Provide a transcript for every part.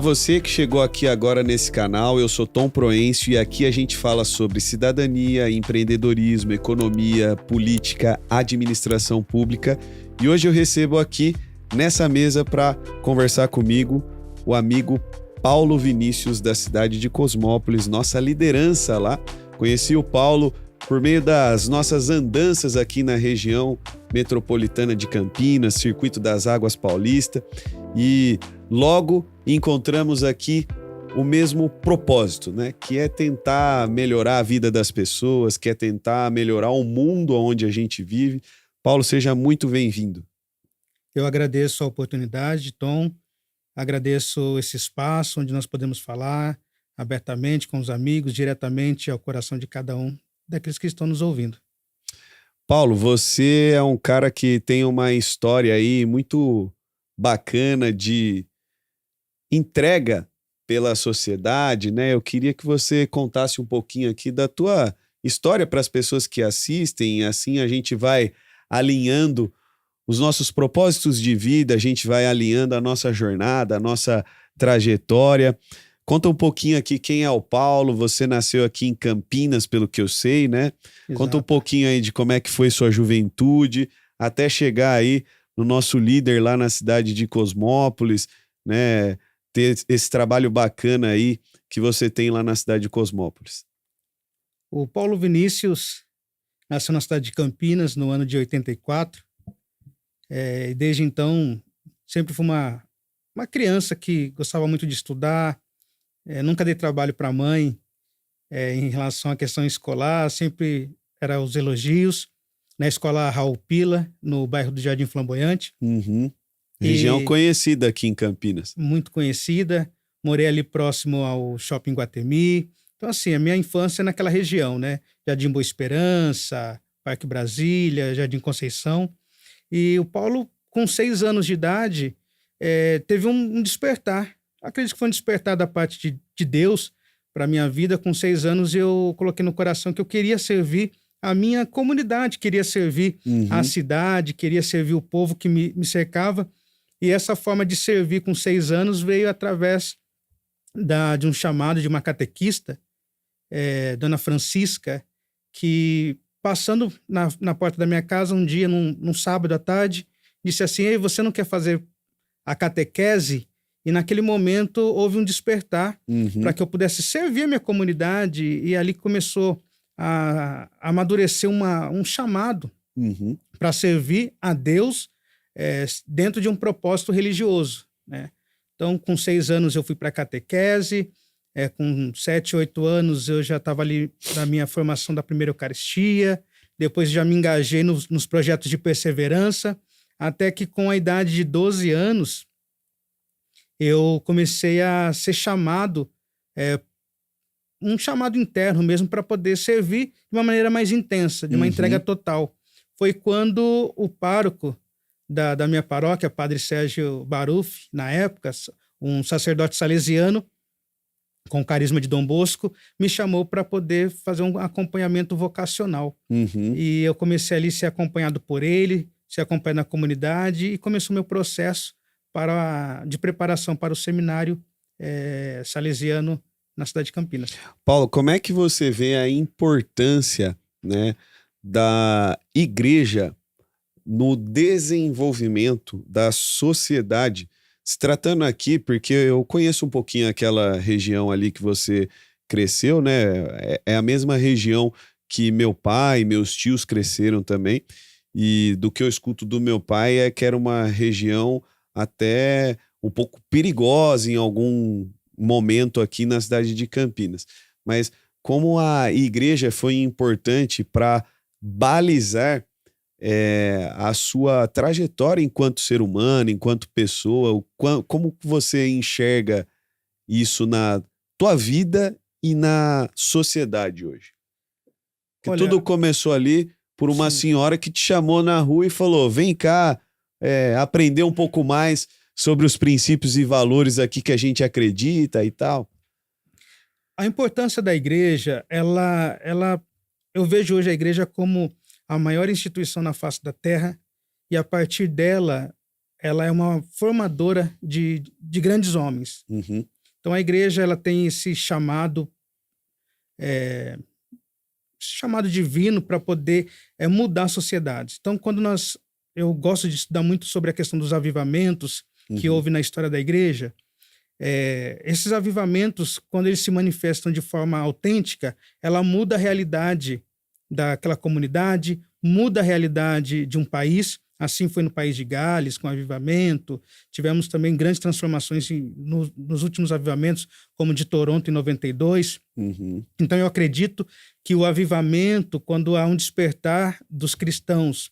Para você que chegou aqui agora nesse canal, eu sou Tom Proencio e aqui a gente fala sobre cidadania, empreendedorismo, economia, política, administração pública. E hoje eu recebo aqui nessa mesa para conversar comigo o amigo Paulo Vinícius, da cidade de Cosmópolis, nossa liderança lá. Conheci o Paulo por meio das nossas andanças aqui na região metropolitana de Campinas, Circuito das Águas Paulista, e logo encontramos aqui o mesmo propósito, né? Que é tentar melhorar a vida das pessoas, que é tentar melhorar o mundo onde a gente vive. Paulo, seja muito bem-vindo. Eu agradeço a oportunidade, Tom, agradeço esse espaço onde nós podemos falar abertamente com os amigos, diretamente ao coração de cada um daqueles que estão nos ouvindo. Paulo, você é um cara que tem uma história aí muito bacana de entrega pela sociedade, né? Eu queria que você contasse um pouquinho aqui da tua história para as pessoas que assistem, assim a gente vai alinhando os nossos propósitos de vida, a gente vai alinhando a nossa jornada, a nossa trajetória. Conta um pouquinho aqui quem é o Paulo, você nasceu aqui em Campinas, pelo que eu sei, né? Exato. Conta um pouquinho aí de como é que foi sua juventude, até chegar aí no nosso líder lá na cidade de Cosmópolis, né? Ter esse trabalho bacana aí que você tem lá na cidade de Cosmópolis. O Paulo Vinícius nasceu na cidade de Campinas no ano de 84. E desde então sempre fui uma criança que gostava muito de estudar, nunca dei trabalho para a mãe em relação à questão escolar, sempre eram os elogios. Na escola Raul Pila, no bairro do Jardim Flamboyante. Uhum. Região conhecida aqui em Campinas. Muito conhecida. Morei ali próximo ao Shopping Guatemi. Então, assim, a minha infância é naquela região, né? Jardim Boa Esperança, Parque Brasília, Jardim Conceição. E o Paulo, com 6 anos de idade, teve um despertar. Acredito que foi um despertar da parte de Deus para a minha vida. Com 6 anos, eu coloquei no coração que eu queria servir a minha comunidade, queria servir a cidade, queria servir o povo que me cercava. E essa forma de servir com 6 anos veio através de um chamado de uma catequista, Dona Francisca, que passando na porta da minha casa um dia, num sábado à tarde, disse assim: "Ei, você não quer fazer a catequese?" E naquele momento houve um despertar para que eu pudesse servir a minha comunidade, e ali começou a amadurecer um chamado para servir a Deus dentro de um propósito religioso, né? Então, com 6 anos eu fui para a catequese, com 7, 8 anos eu já estava ali na minha formação da primeira Eucaristia, depois já me engajei nos projetos de perseverança, até que com a idade de 12 anos eu comecei a ser chamado, um chamado interno mesmo, para poder servir de uma maneira mais intensa, de uma entrega total. Foi quando o pároco da minha paróquia, Padre Sérgio Baruf, na época, um sacerdote salesiano com carisma de Dom Bosco, me chamou para poder fazer um acompanhamento vocacional. E eu comecei ali a ser acompanhado por ele, ser acompanhado na comunidade, e começou o meu processo de preparação para o seminário salesiano na cidade de Campinas. Paulo, como é que você vê a importância, né, da igreja no desenvolvimento da sociedade? Se tratando aqui, porque eu conheço um pouquinho aquela região ali que você cresceu, né? É a mesma região que meu pai e meus tios cresceram também. E do que eu escuto do meu pai é que era uma região até um pouco perigosa em algum momento aqui na cidade de Campinas. Mas como a igreja foi importante para balizar a sua trajetória enquanto ser humano, enquanto pessoa, como você enxerga isso na tua vida e na sociedade hoje? Que Olha, tudo começou ali por uma senhora que te chamou na rua e falou: vem cá, aprender um pouco mais sobre os princípios e valores aqui que a gente acredita e tal. A importância da igreja, eu vejo hoje a igreja como a maior instituição na face da terra, e a partir dela, ela é uma formadora de grandes homens. Então a igreja ela tem esse chamado divino para poder mudar a sociedade. Então eu gosto de estudar muito sobre a questão dos avivamentos que houve na história da igreja. Esses avivamentos, quando eles se manifestam de forma autêntica, ela muda a realidade daquela comunidade, muda a realidade de um país. Assim foi no país de Gales, com o avivamento. Tivemos também grandes transformações nos últimos avivamentos, como de Toronto em 92. Então eu acredito que o avivamento, quando há um despertar dos cristãos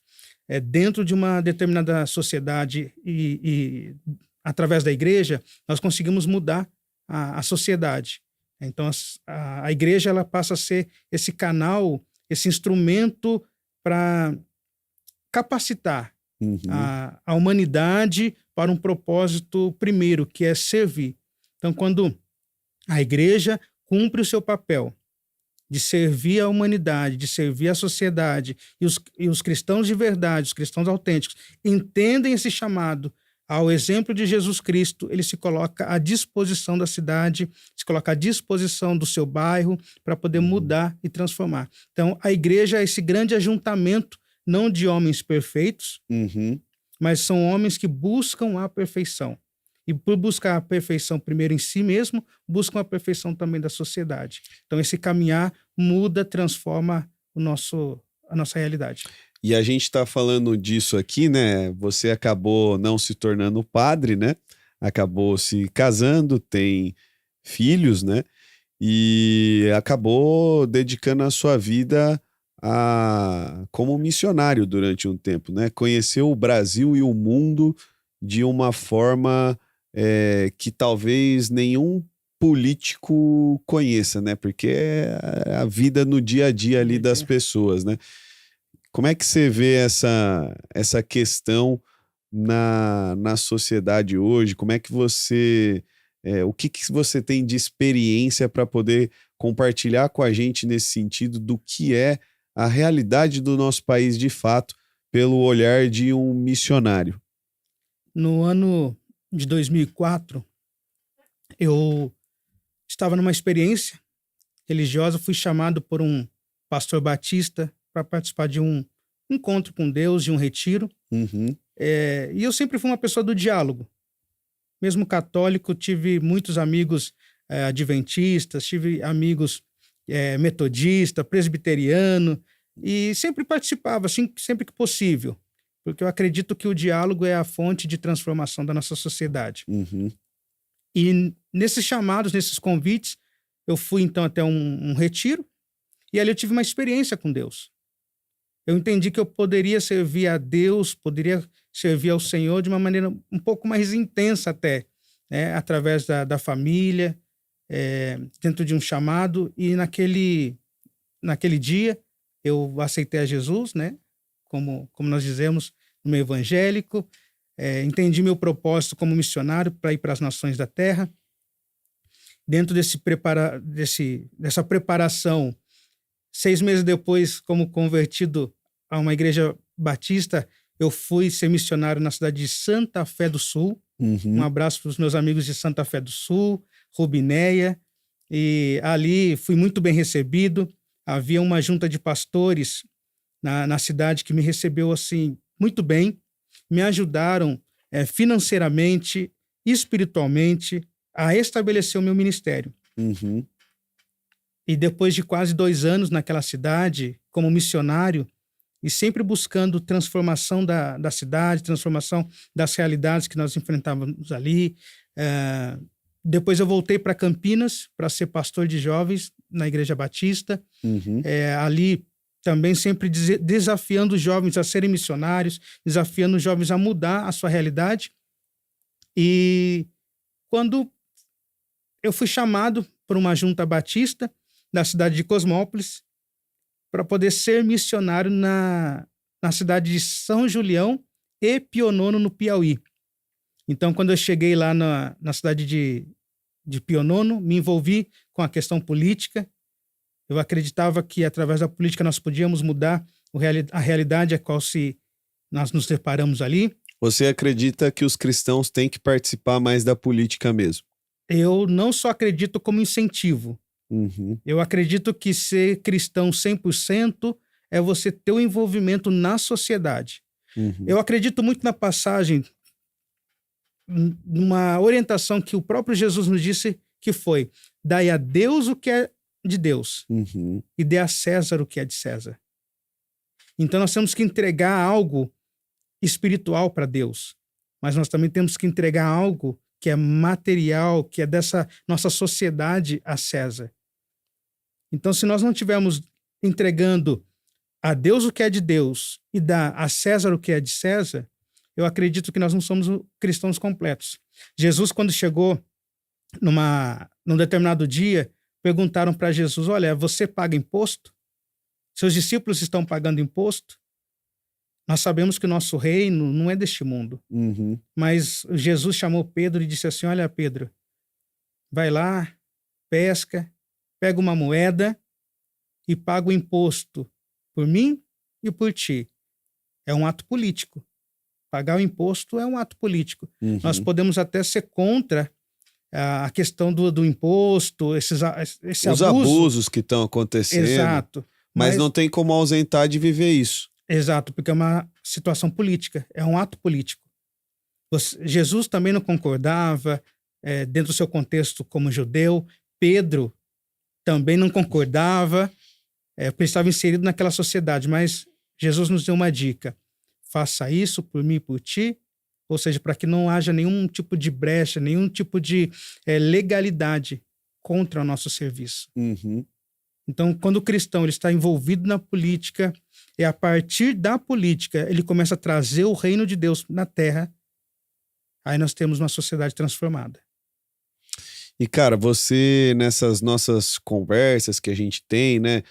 dentro de uma determinada sociedade e através da igreja, nós conseguimos mudar a sociedade. Então a igreja ela passa a ser esse canal, esse instrumento para capacitar a humanidade para um propósito primeiro, que é servir. Então, quando a igreja cumpre o seu papel de servir a humanidade, de servir a sociedade, e os cristãos de verdade, os cristãos autênticos, entendem esse chamado ao exemplo de Jesus Cristo, ele se coloca à disposição da cidade, se coloca à disposição do seu bairro para poder mudar e transformar. Então, a igreja é esse grande ajuntamento, não de homens perfeitos, mas são homens que buscam a perfeição. E por buscar a perfeição primeiro em si mesmo, buscam a perfeição também da sociedade. Então, esse caminhar muda, transforma a nossa realidade. E a gente está falando disso aqui, né? Você acabou não se tornando padre, né? Acabou se casando, tem filhos, né? E acabou dedicando a sua vida como missionário durante um tempo, né? Conheceu o Brasil e o mundo de uma forma que talvez nenhum político conheça, né? Porque é a vida no dia a dia ali das pessoas, né? Como é que você vê essa questão na sociedade hoje? Como é que o que você tem de experiência para poder compartilhar com a gente nesse sentido do que é a realidade do nosso país de fato, pelo olhar de um missionário? No ano de 2004, eu estava numa experiência religiosa, fui chamado por um pastor batista para participar de um encontro com Deus, de um retiro. E eu sempre fui uma pessoa do diálogo. Mesmo católico, tive muitos amigos adventistas, tive amigos metodista, presbiteriano, e sempre participava, assim, sempre que possível, porque eu acredito que o diálogo é a fonte de transformação da nossa sociedade. E nesses chamados, nesses convites, eu fui então até um retiro, e ali eu tive uma experiência com Deus. Eu entendi que eu poderia servir a Deus, poderia servir ao Senhor de uma maneira um pouco mais intensa até, né? Através da família, dentro de um chamado. E naquele dia eu aceitei a Jesus, né? Como nós dizemos no meio evangélico. Entendi meu propósito como missionário para ir para as nações da terra. Dentro dessa preparação, 6 meses depois, como convertido a uma igreja batista, eu fui ser missionário na cidade de Santa Fé do Sul. Um abraço para os meus amigos de Santa Fé do Sul, Rubinéia. E ali fui muito bem recebido. Havia uma junta de pastores na cidade que me recebeu assim muito bem. Me ajudaram financeiramente, espiritualmente, a estabelecer o meu ministério. E depois de quase 2 anos naquela cidade, como missionário, e sempre buscando transformação da cidade, transformação das realidades que nós enfrentávamos ali. Depois eu voltei para Campinas para ser pastor de jovens na Igreja Batista. Ali também sempre desafiando os jovens a serem missionários, desafiando os jovens a mudar a sua realidade. E quando eu fui chamado por uma junta batista da cidade de Cosmópolis para poder ser missionário na cidade de São Julião e Pionono, no Piauí. Então, quando eu cheguei lá na cidade de Pionono, me envolvi com a questão política. Eu acreditava que, através da política, nós podíamos mudar a realidade a qual nós nos deparamos ali. Você acredita que os cristãos têm que participar mais da política mesmo? eu não só acredito como incentivo. Uhum, Eu acredito que ser cristão 100% é você ter o envolvimento na sociedade. uhum, Eu acredito muito na passagem, numa orientação que o próprio Jesus nos disse, que foi: dai a Deus o que é de Deus uhum, e dê a César o que é de César. Então nós temos que entregar algo espiritual para Deus, mas nós também temos que entregar algo que é material, que é dessa nossa sociedade, a César. Então, se nós não estivermos entregando a Deus o que é de Deus e dar a César o que é de César, eu acredito que nós não somos cristãos completos. Jesus, quando chegou num determinado dia, perguntaram para Jesus: olha, você paga imposto? Seus discípulos estão pagando imposto? Nós sabemos que o nosso reino não é deste mundo. uhum. Mas Jesus chamou Pedro e disse assim: olha, Pedro, vai lá, pesca, pega uma moeda e paga o imposto por mim e por ti. É um ato político. Pagar o imposto é um ato político. Nós Uhum. podemos até ser contra a questão do imposto, esse Os abuso. abusos que estão acontecendo, Exato. mas não tem como ausentar de viver isso. Exato, porque é uma situação política, é um ato político. Jesus também não concordava, dentro do seu contexto como judeu. Pedro também não concordava, porque estava inserido naquela sociedade. Mas Jesus nos deu uma dica: faça isso por mim e por ti, ou seja, para que não haja nenhum tipo de brecha, nenhum tipo de legalidade contra o nosso serviço. Uhum. Então, quando o cristão ele está envolvido na política, é a partir da política ele começa a trazer o reino de Deus na terra, aí nós temos uma sociedade transformada. E, cara, você, nessas nossas conversas que a gente tem, né?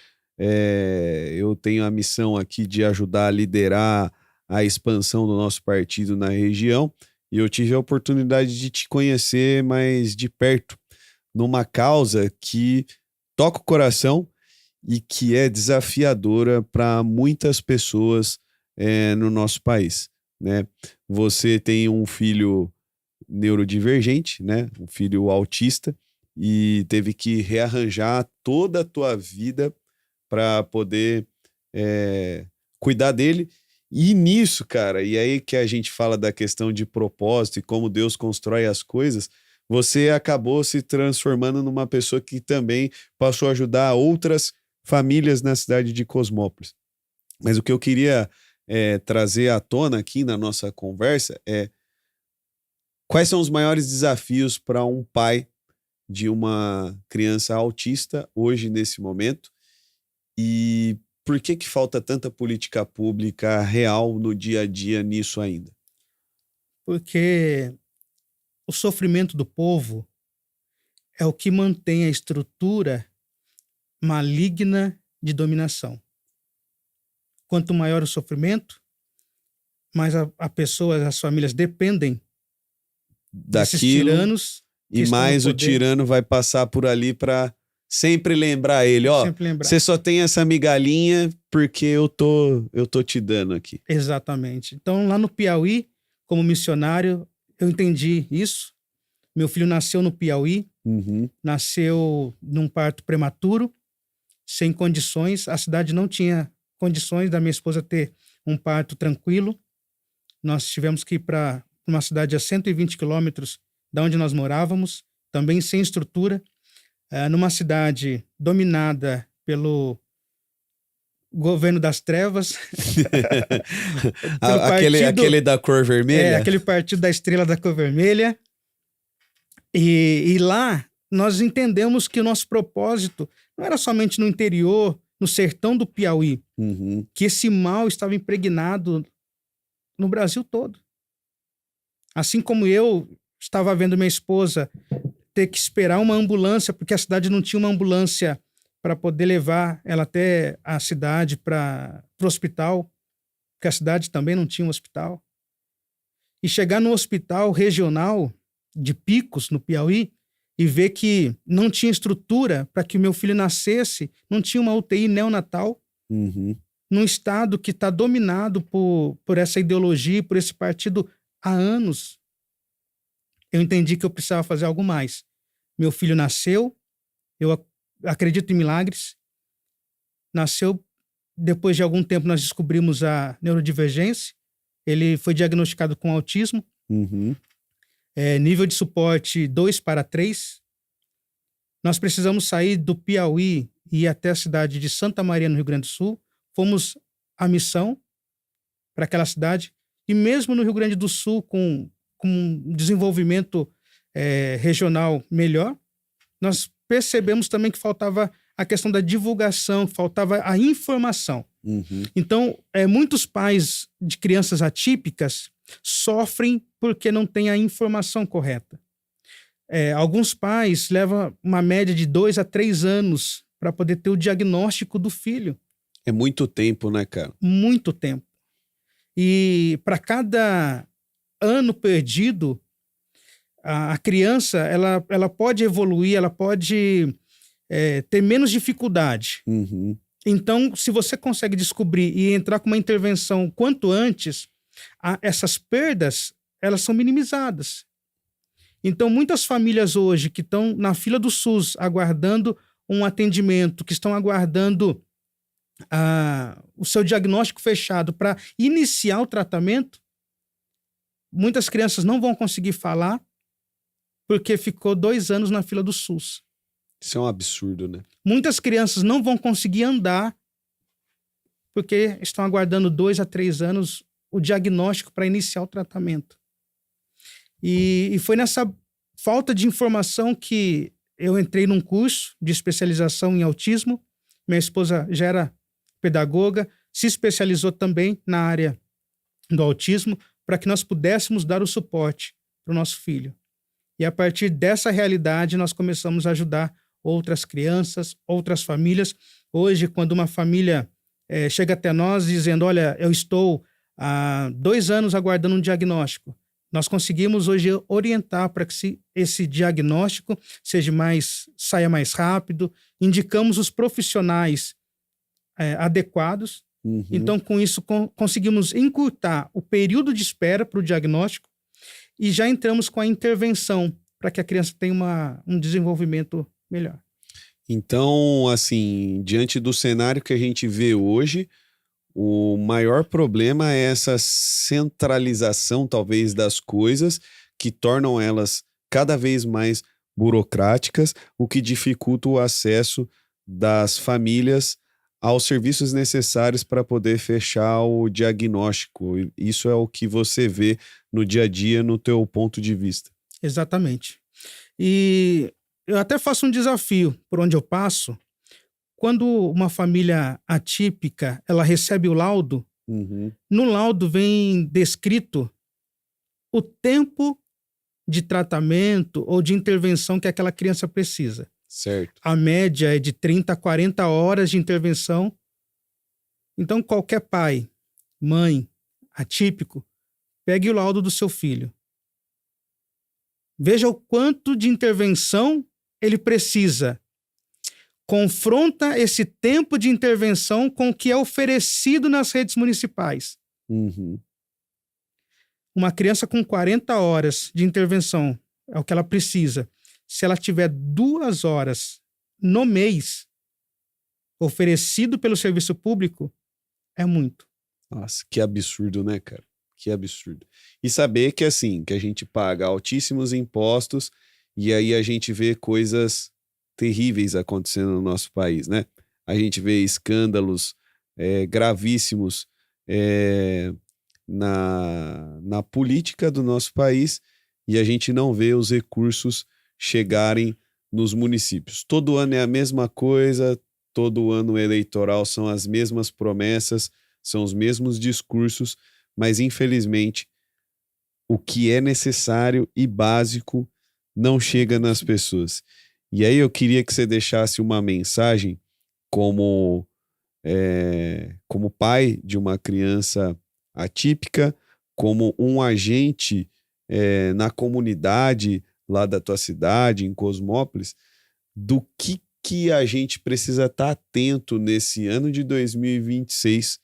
Eu tenho a missão aqui de ajudar a liderar a expansão do nosso partido na região, e eu tive a oportunidade de te conhecer mais de perto, numa causa que toca o coração e que é desafiadora para muitas pessoas no nosso país, né? Você tem um filho neurodivergente, né? Um filho autista, e teve que rearranjar toda a tua vida para poder cuidar dele. E nisso, cara, e aí que a gente fala da questão de propósito e como Deus constrói as coisas, você acabou se transformando numa pessoa que também passou a ajudar outras famílias na cidade de Cosmópolis. Mas o que eu queria trazer à tona aqui na nossa conversa é: quais são os maiores desafios para um pai de uma criança autista hoje, nesse momento? E por que falta tanta política pública real no dia a dia nisso ainda? Porque o sofrimento do povo é o que mantém a estrutura maligna de dominação. Quanto maior o sofrimento, mais a pessoa, as famílias dependem desses Daquilo, tiranos que e estão no mais o poder. tirano vai passar por ali para sempre lembrar ele: ó, Sempre lembrar. você só tem essa migalhinha porque eu tô te dando aqui. Exatamente. Então, lá no Piauí, como missionário, eu entendi isso. Meu filho nasceu no Piauí, Uhum, nasceu num parto prematuro, sem condições. A cidade não tinha condições da minha esposa ter um parto tranquilo. Nós tivemos que ir para uma cidade a 120 quilômetros da onde nós morávamos, também sem estrutura, numa cidade dominada pelo governo das trevas, pelo aquele da cor vermelha? aquele partido da estrela da cor vermelha. E lá nós entendemos que o nosso propósito não era somente no interior, no sertão do Piauí, Uhum, que esse mal estava impregnado no Brasil todo. Assim como eu estava vendo minha esposa ter que esperar uma ambulância, porque a cidade não tinha uma ambulância para poder levar ela até a cidade para o hospital, porque a cidade também não tinha um hospital. E chegar no hospital regional de Picos, no Piauí, e ver que não tinha estrutura para que o meu filho nascesse, não tinha uma UTI neonatal, uhum. num estado que está dominado por essa ideologia, por esse partido há anos. Eu entendi que eu precisava fazer algo mais. Meu filho nasceu, acredito em milagres, nasceu, depois de algum tempo nós descobrimos a neurodivergência, ele foi diagnosticado com autismo, Uhum. nível de suporte 2/3. Nós precisamos sair do Piauí e ir até a cidade de Santa Maria, no Rio Grande do Sul. Fomos à missão para aquela cidade. E mesmo no Rio Grande do Sul, com um desenvolvimento regional melhor, nós percebemos também que faltava a questão da divulgação, faltava a informação. Uhum. Então, muitos pais de crianças atípicas sofrem porque não têm a informação correta. Alguns pais levam uma média de 2 a 3 anos para poder ter o diagnóstico do filho. É muito tempo, né, cara? Muito tempo. E para cada ano perdido, a criança ela pode evoluir, ela pode ter menos dificuldade. Uhum. Então, se você consegue descobrir e entrar com uma intervenção quanto antes, essas perdas elas são minimizadas. Então, muitas famílias hoje que estão na fila do SUS aguardando um atendimento, que estão aguardando o seu diagnóstico fechado para iniciar o tratamento, muitas crianças não vão conseguir falar porque ficou 2 anos na fila do SUS. Isso é um absurdo, né? Muitas crianças não vão conseguir andar porque estão aguardando 2 a 3 anos o diagnóstico para iniciar o tratamento. E foi nessa falta de informação que eu entrei num curso de especialização em autismo. Minha esposa já era pedagoga, se especializou também na área do autismo para que nós pudéssemos dar o suporte para o nosso filho. E a partir dessa realidade, nós começamos a ajudar outras crianças, outras famílias. Hoje, quando uma família chega até nós dizendo, olha, eu estou há 2 anos aguardando um diagnóstico, nós conseguimos hoje orientar para que esse diagnóstico saia mais rápido, indicamos os profissionais adequados. Uhum. Então, com isso, conseguimos encurtar o período de espera para o diagnóstico e já entramos com a intervenção para que a criança tenha um desenvolvimento melhor. Então, assim, diante do cenário que a gente vê hoje, o maior problema é essa centralização, talvez, das coisas que tornam elas cada vez mais burocráticas, o que dificulta o acesso das famílias aos serviços necessários para poder fechar o diagnóstico. Isso é o que você vê no dia a dia, no teu ponto de vista. Exatamente. E eu até faço um desafio por onde eu passo. Quando uma família atípica, ela recebe o laudo, Uhum. no laudo vem descrito o tempo de tratamento ou de intervenção que aquela criança precisa. Certo. A média é de 30 a 40 horas de intervenção. Então, qualquer pai, mãe, atípico, pegue o laudo do seu filho. Veja o quanto de intervenção ele precisa. Confronta esse tempo de intervenção com o que é oferecido nas redes municipais. Uhum. Uma criança com 40 horas de intervenção é o que ela precisa. Se ela tiver 2 horas no mês oferecido pelo serviço público, é muito. Nossa, que absurdo, né, cara? Que absurdo. E saber que, assim, que a gente paga altíssimos impostos e aí a gente vê coisas terríveis acontecendo no nosso país, né? A gente vê escândalos gravíssimos na política do nosso país e a gente não vê os recursos chegarem nos municípios. Todo ano é a mesma coisa, todo ano eleitoral são as mesmas promessas, são os mesmos discursos, mas infelizmente o que é necessário e básico não chega nas pessoas. E aí eu queria que você deixasse uma mensagem como pai de uma criança atípica, como um agente na comunidade lá da tua cidade, em Cosmópolis, do que a gente precisa estar atento nesse ano de 2026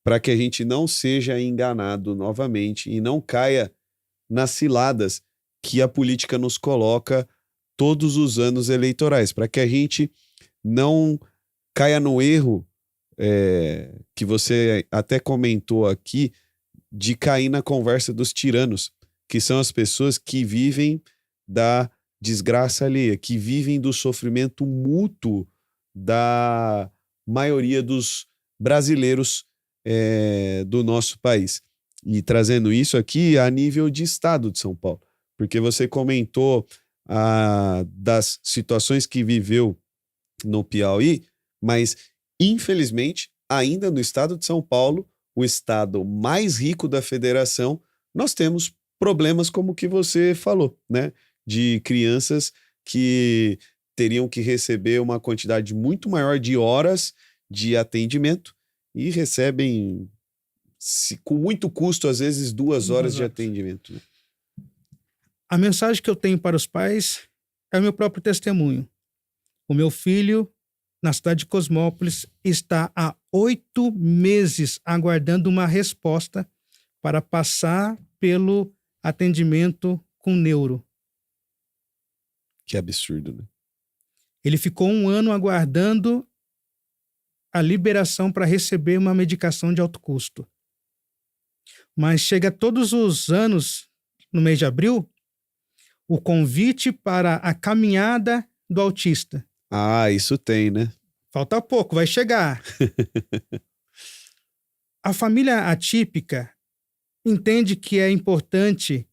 para que a gente não seja enganado novamente e não caia nas ciladas que a política nos coloca todos os anos eleitorais, para que a gente não caia no erro que você até comentou aqui, de cair na conversa dos tiranos, que são as pessoas que vivem da desgraça alheia, que vivem do sofrimento mútuo da maioria dos brasileiros do nosso país. E trazendo isso aqui a nível de estado de São Paulo, porque você comentou das situações que viveu no Piauí, mas infelizmente ainda no estado de São Paulo, o estado mais rico da federação, nós temos problemas como o que você falou, né? De crianças que teriam que receber uma quantidade muito maior de horas de atendimento e recebem, com muito custo, às vezes 2 horas de atendimento. Né? A mensagem que eu tenho para os pais é o meu próprio testemunho. O meu filho, na cidade de Cosmópolis, está há 8 meses aguardando uma resposta para passar pelo atendimento com neuro. Que absurdo, né? Ele ficou 1 ano aguardando a liberação para receber uma medicação de alto custo. Mas chega todos os anos, no mês de abril, o convite para a caminhada do autista. Ah, isso tem, né? Falta pouco, vai chegar. A família atípica entende que é importante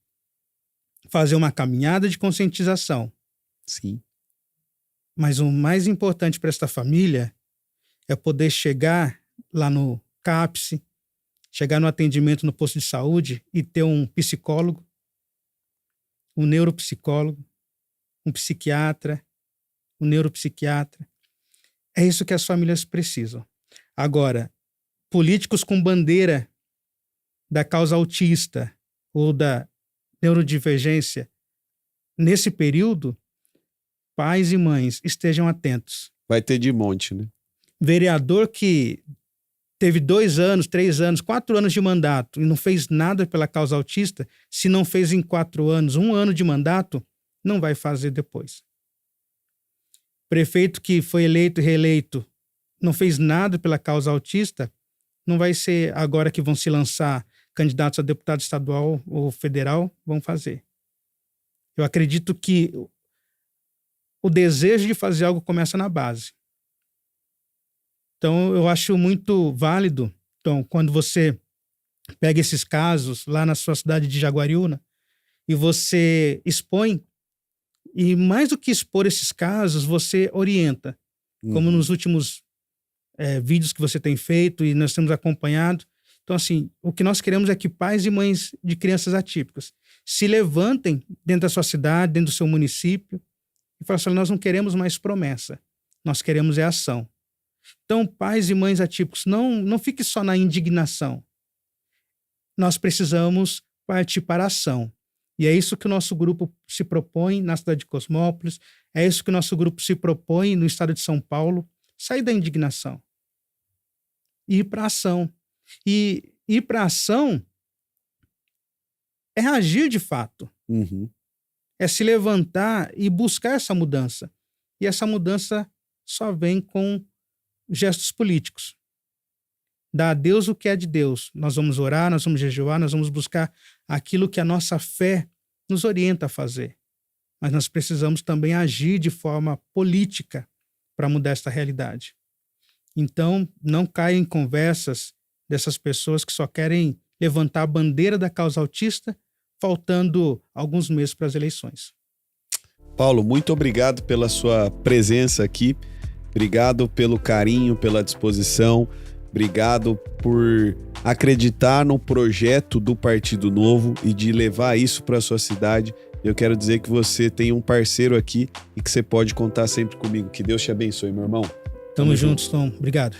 fazer uma caminhada de conscientização. Sim. Mas o mais importante para esta família é poder chegar lá no CAPS, chegar no atendimento no posto de saúde e ter um psicólogo, um neuropsicólogo, um psiquiatra, um neuropsiquiatra. É isso que as famílias precisam. Agora, políticos com bandeira da causa autista ou da neurodivergência, nesse período, pais e mães estejam atentos. Vai ter de monte, né? Vereador que teve 2 anos, 3 anos, 4 anos de mandato e não fez nada pela causa autista, se não fez em 4 anos, 1 ano de mandato, não vai fazer depois. Prefeito que foi eleito e reeleito, não fez nada pela causa autista, não vai ser agora que vão se lançar candidatos a deputado estadual ou federal, vão fazer. Eu acredito que o desejo de fazer algo começa na base. Então, eu acho muito válido, então, quando você pega esses casos lá na sua cidade de Jaguariúna e você expõe, e mais do que expor esses casos, você orienta, como nos últimos vídeos que você tem feito e nós temos acompanhado. Então, assim, o que nós queremos é que pais e mães de crianças atípicas se levantem dentro da sua cidade, dentro do seu município, e falem assim, nós não queremos mais promessa, nós queremos ação. Então, pais e mães atípicos, não fique só na indignação. Nós precisamos partir para a ação. E é isso que o nosso grupo se propõe na cidade de Cosmópolis, é isso que o nosso grupo se propõe no estado de São Paulo, sair da indignação e ir para a ação. E ir para a ação é agir de fato. Uhum. É se levantar e buscar essa mudança. E essa mudança só vem com gestos políticos. Dá a Deus o que é de Deus. Nós vamos orar, nós vamos jejuar, nós vamos buscar aquilo que a nossa fé nos orienta a fazer. Mas nós precisamos também agir de forma política para mudar esta realidade. Então, não caia em conversas dessas pessoas que só querem levantar a bandeira da causa autista, faltando alguns meses para as eleições. Paulo, muito obrigado pela sua presença aqui. Obrigado pelo carinho, pela disposição. Obrigado por acreditar no projeto do Partido Novo e de levar isso para a sua cidade. Eu quero dizer que você tem um parceiro aqui e que você pode contar sempre comigo. Que Deus te abençoe, meu irmão. Tamo juntos, Tom. Obrigado.